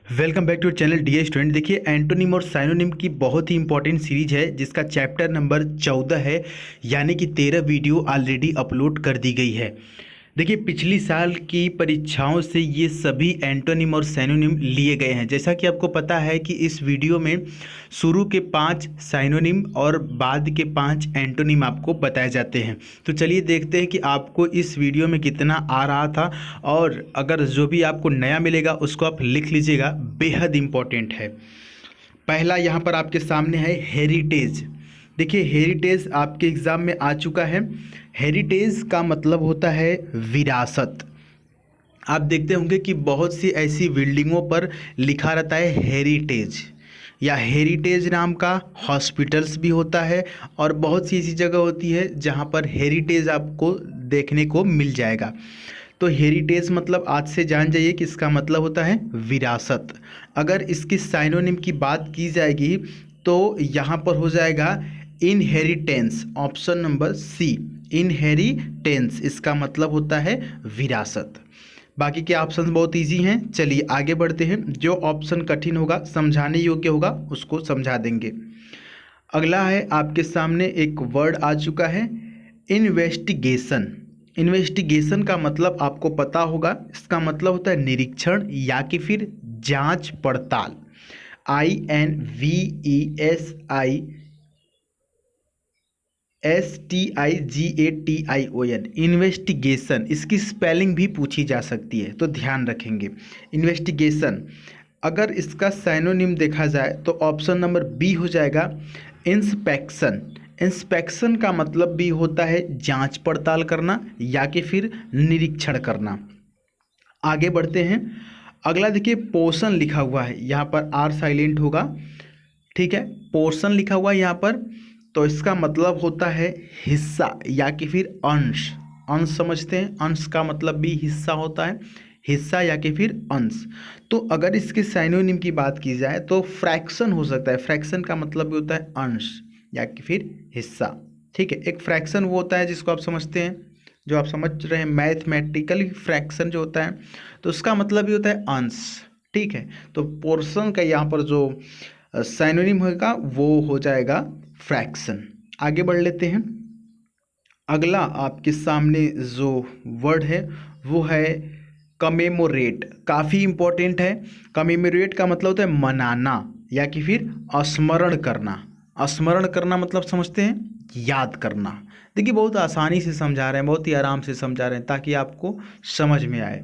Welcome back to channel dear student. देखिए, antonym और synonym की बहुत ही इंपॉर्टेंट सीरीज है जिसका चैप्टर नंबर 14 है, यानी कि 13 वीडियो ऑलरेडी अपलोड कर दी गई है। देखिए, पिछली साल की परीक्षाओं से ये सभी एंटोनिम और साइनोनिम लिए गए हैं। जैसा कि आपको पता है कि इस वीडियो में शुरू के 5 साइनोनिम और बाद के 5 एंटोनिम आपको बताए जाते हैं। तो चलिए देखते हैं कि आपको इस वीडियो में कितना आ रहा था, और अगर जो भी आपको नया मिलेगा उसको आप लिख लीजिएगा, बेहद इम्पोर्टेंट है। पहला यहाँ पर आपके सामने है हेरिटेज। देखिए, हेरिटेज आपके एग्ज़ाम में आ चुका है। हेरिटेज का मतलब होता है विरासत। आप देखते होंगे कि बहुत सी ऐसी बिल्डिंगों पर लिखा रहता है हेरिटेज, या हेरिटेज नाम का हॉस्पिटल्स भी होता है, और बहुत सी ऐसी जगह होती है जहाँ पर हेरिटेज आपको देखने को मिल जाएगा। तो हेरिटेज मतलब आज से जान जाइए कि इसका मतलब होता है विरासत। अगर इसकी साइनोनिम की बात की जाएगी तो यहाँ पर हो जाएगा inheritance, option number C. Inheritance इसका मतलब होता है विरासत। बाकी के ऑप्शन बहुत इजी हैं। चलिए आगे बढ़ते हैं। जो ऑप्शन कठिन होगा, समझाने योग्य होगा, उसको समझा देंगे। अगला है आपके सामने एक वर्ड आ चुका है, इन्वेस्टिगेशन। इन्वेस्टिगेशन का मतलब आपको पता होगा, इसका मतलब होता है निरीक्षण या कि फिर जांच पड़ताल। INVESTIGATION, investigation. इसकी स्पेलिंग भी पूछी जा सकती है, तो ध्यान रखेंगे। इन्वेस्टिगेशन अगर इसका साइनोनिम देखा जाए तो ऑप्शन नंबर बी हो जाएगा, इंस्पेक्शन। इंस्पेक्शन का मतलब भी होता है जांच पड़ताल करना या कि फिर निरीक्षण करना। आगे बढ़ते हैं। अगला देखिए, पोर्शन लिखा हुआ है, यहाँ पर आर साइलेंट होगा, ठीक है। पोर्शन लिखा हुआ है यहाँ पर, तो इसका मतलब होता है हिस्सा या कि फिर अंश। अंश समझते हैं, अंश का मतलब भी हिस्सा होता है, हिस्सा या कि फिर अंश। तो अगर इसके साइनोनिम की बात की जाए तो फ्रैक्शन हो सकता है। फ्रैक्शन का मतलब भी होता है अंश या कि फिर हिस्सा, ठीक है। एक फ्रैक्शन वो होता है जिसको आप समझते हैं, जो आप समझ रहे हैं, मैथमेटिकल फ्रैक्शन जो होता है, तो उसका मतलब भी होता है अंश, ठीक है। तो पोर्शन का यहाँ पर जो साइनोनिम होगा वो हो जाएगा फ्रैक्शन। आगे बढ़ लेते हैं। अगला आपके सामने जो वर्ड है वो है कमेमोरेट। काफ़ी इम्पोर्टेंट है। कमेमोरेट का मतलब होता है मनाना या कि फिर स्मरण करना। स्मरण करना मतलब समझते हैं, याद करना। देखिए, बहुत आसानी से समझा रहे हैं, बहुत ही आराम से समझा रहे हैं ताकि आपको समझ में आए।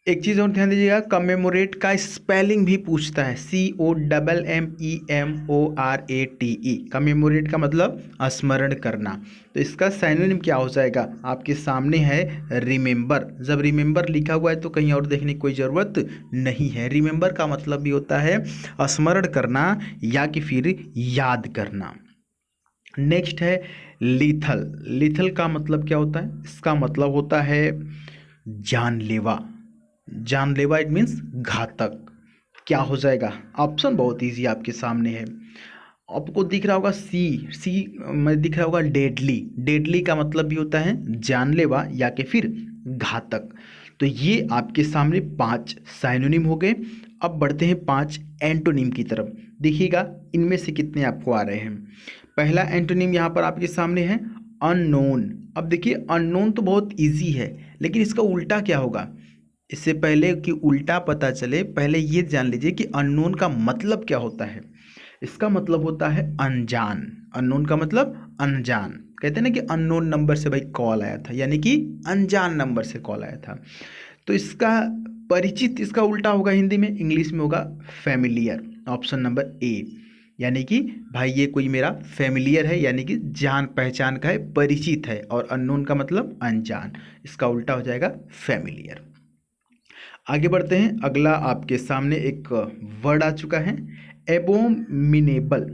एक चीज़ और ध्यान दीजिएगा, कमेमोरेट का स्पेलिंग भी पूछता है, COMMEMORATE। कमेमोरेट का मतलब स्मरण करना। तो इसका साइनोनिम क्या हो जाएगा, आपके सामने है रिमेंबर। जब रिमेंबर लिखा हुआ है तो कहीं और देखने की कोई ज़रूरत नहीं है। रिमेंबर का मतलब भी होता है स्मरण करना या कि फिर याद करना। नेक्स्ट है लीथल। लीथल का मतलब क्या होता है, इसका मतलब होता है जानलेवा। जानलेवा इट मीन्स घातक। क्या हो जाएगा, ऑप्शन बहुत इजी आपके सामने है। आपको दिख रहा होगा सी में दिख रहा होगा डेडली। डेडली का मतलब भी होता है जानलेवा या कि फिर घातक। तो ये आपके सामने 5 साइनोनिम हो गए। अब बढ़ते हैं 5 एंटोनिम की तरफ। देखिएगा इनमें से कितने आपको आ रहे हैं। पहला एंटोनिम यहाँ पर आपके सामने है अननोन। अब देखिए, अननोन तो बहुत इजी है, लेकिन इसका उल्टा क्या होगा। इससे पहले कि उल्टा पता चले, पहले ये जान लीजिए कि अननोन का मतलब क्या होता है। इसका मतलब होता है अनजान। अननोन का मतलब अनजान। कहते हैं ना कि अननोन नंबर से भाई कॉल आया था, यानी कि अनजान नंबर से कॉल आया था। तो इसका परिचित, इसका उल्टा होगा हिंदी में, इंग्लिश में होगा फैमिलियर, ऑप्शन नंबर ए। यानी कि भाई ये कोई मेरा फैमिलियर है, यानी कि जान पहचान का है, परिचित है। और अननोन का मतलब अनजान, इसका उल्टा हो जाएगा फैमिलियर। आगे बढ़ते हैं। अगला आपके सामने एक वर्ड आ चुका है, एबोमिनेबल।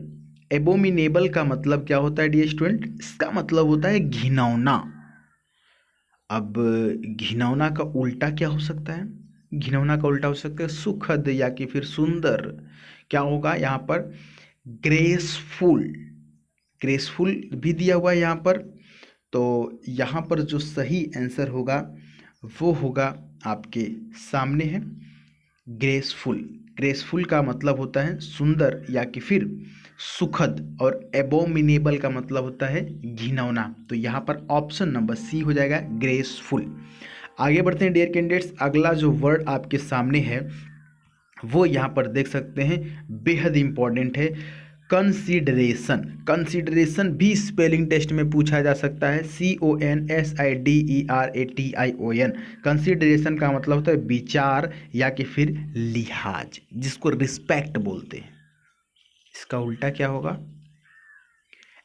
एबोमिनेबल का मतलब क्या होता है डियर स्टूडेंट, इसका मतलब होता है घिनौना। अब घिनौना का उल्टा क्या हो सकता है, घिनौना का उल्टा हो सकता है सुखद या कि फिर सुंदर। क्या होगा यहाँ पर, ग्रेसफुल। ग्रेसफुल भी दिया हुआ है यहाँ पर। तो यहाँ पर जो सही आंसर होगा वो होगा आपके सामने है ग्रेसफुल। ग्रेसफुल का मतलब होता है सुंदर या कि फिर सुखद, और एबोमिनेबल का मतलब होता है घिनौना। तो यहाँ पर ऑप्शन नंबर सी हो जाएगा ग्रेसफुल। आगे बढ़ते हैं डियर कैंडिडेट्स, अगला जो वर्ड आपके सामने है वो यहाँ पर देख सकते हैं, बेहद इंपॉर्टेंट है, कंसीडरेशन। कंसीडरेशन भी स्पेलिंग टेस्ट में पूछा जा सकता है, CONSIDERATION। कंसीडरेशन का मतलब होता है विचार या कि फिर लिहाज, जिसको रिस्पेक्ट बोलते हैं। इसका उल्टा क्या होगा?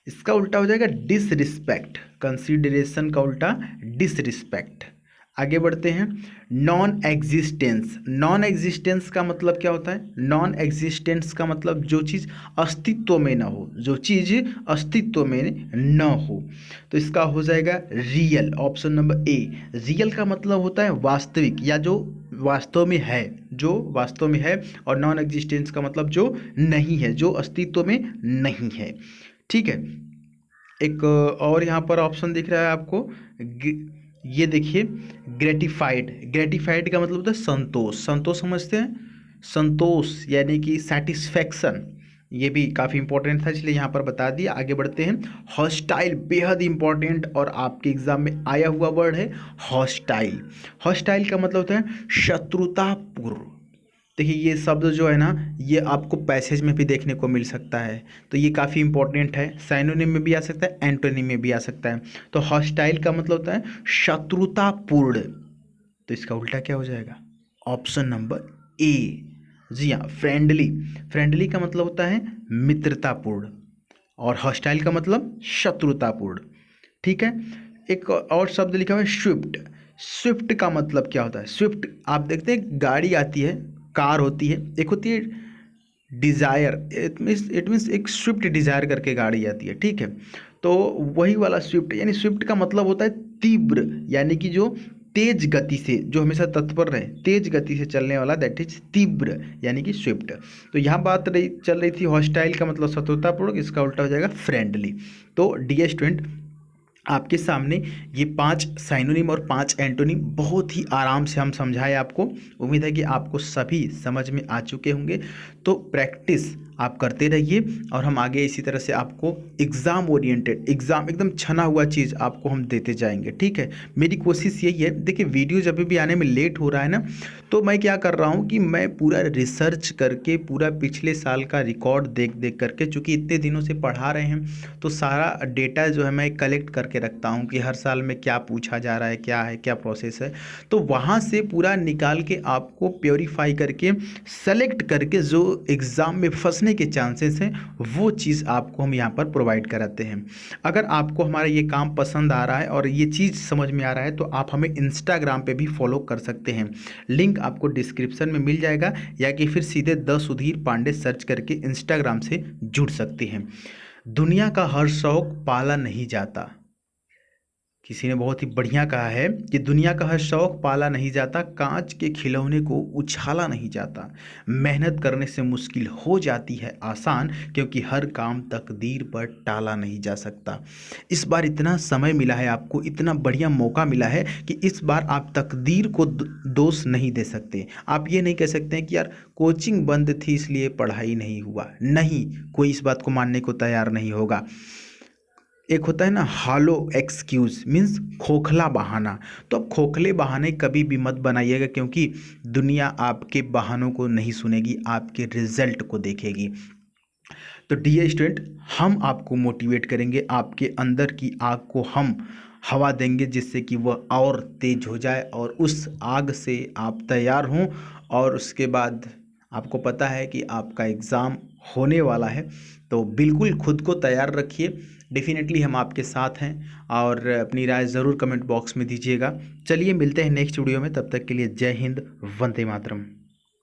इसका उल्टा हो जाएगा डिसरिस्पेक्ट। कंसीडरेशन का उल्टा डिसरिस्पेक्ट। आगे बढ़ते हैं, नॉन एग्जिस्टेंस। नॉन एग्जिस्टेंस का मतलब क्या होता है? नॉन एग्जिस्टेंस का मतलब जो चीज़ अस्तित्व में ना हो, जो चीज़ अस्तित्व में न हो। तो इसका हो जाएगा real, option number A. Real का मतलब होता है वास्तविक या जो वास्तव में है, जो वास्तव में है, और नॉन एग्जिस्टेंस का मतलब जो नहीं है, जो अस्तित्व में नहीं है। ठीक है, एक और यहाँ पर ऑप्शन दिख रहा है आपको, ये देखिए, ग्रेटिफाइड। ग्रेटिफाइड का मतलब होता है संतोष। संतोष समझते हैं? संतोष यानी कि सेटिस्फैक्शन, ये भी काफ़ी इंपॉर्टेंट था इसलिए यहाँ पर बता दिया। आगे बढ़ते हैं, हॉस्टाइल, बेहद इंपॉर्टेंट और आपके एग्जाम में आया हुआ वर्ड है हॉस्टाइल। हॉस्टाइल का मतलब होता है शत्रुतापूर्ण। देखिए ये शब्द जो है ना, ये आपको पैसेज में भी देखने को मिल सकता है, तो ये काफ़ी इंपॉर्टेंट है। साइनोनिम में भी आ सकता है, एंटोनिम में भी आ सकता है। तो हॉस्टाइल का मतलब होता है शत्रुतापूर्ण। तो इसका उल्टा क्या हो जाएगा? Option number A. जी हाँ, फ्रेंडली। फ्रेंडली का मतलब होता है मित्रतापूर्ण, और हॉस्टाइल का मतलब शत्रुतापूर्ण। ठीक है, एक और शब्द लिखा हुआ है स्विफ्ट। स्विफ्ट का मतलब क्या होता है? स्विफ्ट आप देखते हैं गाड़ी आती है, कार होती है, एक होती है डिज़ायर, इट मीन्स एक स्विफ्ट डिज़ायर करके गाड़ी आती है। ठीक है, तो वही वाला स्विफ्ट, यानी स्विफ्ट का मतलब होता है तीव्र, यानी कि जो तेज गति से, जो हमेशा तत्पर रहे, तेज गति से चलने वाला, दैट इज तीव्र, यानी कि स्विफ्ट। तो यहाँ बात चल रही थी हॉस्टाइल का मतलब शत्रुतापूर्ण, इसका उल्टा हो जाएगा फ्रेंडली। तो डियर स्टूडेंट, आपके सामने ये 5 साइनोनिम और 5 एंटोनिम बहुत ही आराम से हम समझाए आपको। उम्मीद है कि आपको सभी समझ में आ चुके होंगे। तो प्रैक्टिस आप करते रहिए, और हम आगे इसी तरह से आपको एग्ज़ाम ओरिएंटेड, एग्ज़ाम एकदम छना हुआ चीज़ आपको हम देते जाएंगे। ठीक है, मेरी कोशिश यही है। देखिए वीडियो जब भी आने में लेट हो रहा है ना, तो मैं क्या कर रहा हूँ कि मैं पूरा रिसर्च करके, पूरा पिछले साल का रिकॉर्ड देख देख करके, चूँकि इतने दिनों से पढ़ा रहे हैं तो सारा डेटा जो है मैं कलेक्ट करके रखता हूँ कि हर साल में क्या पूछा जा रहा है, क्या प्रोसेस है। तो वहाँ से पूरा निकाल के आपको प्योरीफाई करके, सेलेक्ट करके जो एग्ज़ाम में फंसने के चांसेस हैं वो चीज़ आपको हम यहाँ पर प्रोवाइड कराते हैं। अगर आपको हमारा ये काम पसंद आ रहा है और ये चीज़ समझ में आ रहा है, तो आप हमें इंस्टाग्राम पे भी फॉलो कर सकते हैं। लिंक आपको डिस्क्रिप्शन में मिल जाएगा, या कि फिर सीधे द सुधीर पांडे सर्च करके इंस्टाग्राम से जुड़ सकते हैं। दुनिया का हर शौक पाला नहीं जाता। किसी ने बहुत ही बढ़िया कहा है कि दुनिया का हर शौक पाला नहीं जाता, कांच के खिलौने को उछाला नहीं जाता, मेहनत करने से मुश्किल हो जाती है आसान, क्योंकि हर काम तकदीर पर टाला नहीं जा सकता। इस बार इतना समय मिला है आपको, इतना बढ़िया मौका मिला है कि इस बार आप तकदीर को दोष नहीं दे सकते। आप ये नहीं कह सकते हैं कि यार कोचिंग बंद थी इसलिए पढ़ाई नहीं हुआ। नहीं, कोई इस बात को मानने को तैयार नहीं होगा। एक होता है ना हॉलो एक्सक्यूज़, मीन्स खोखला बहाना। तो अब खोखले बहाने कभी भी मत बनाइएगा, क्योंकि दुनिया आपके बहानों को नहीं सुनेगी, आपके रिजल्ट को देखेगी। तो डियर स्टूडेंट, हम आपको मोटिवेट करेंगे, आपके अंदर की आग को हम हवा देंगे, जिससे कि वह और तेज हो जाए और उस आग से आप तैयार हों। और उसके बाद आपको पता है कि आपका एग्ज़ाम होने वाला है, तो बिल्कुल खुद को तैयार रखिए। डेफिनेटली हम आपके साथ हैं, और अपनी राय ज़रूर कमेंट बॉक्स में दीजिएगा। चलिए मिलते हैं नेक्स्ट वीडियो में, तब तक के लिए जय हिंद, वंदे मातरम।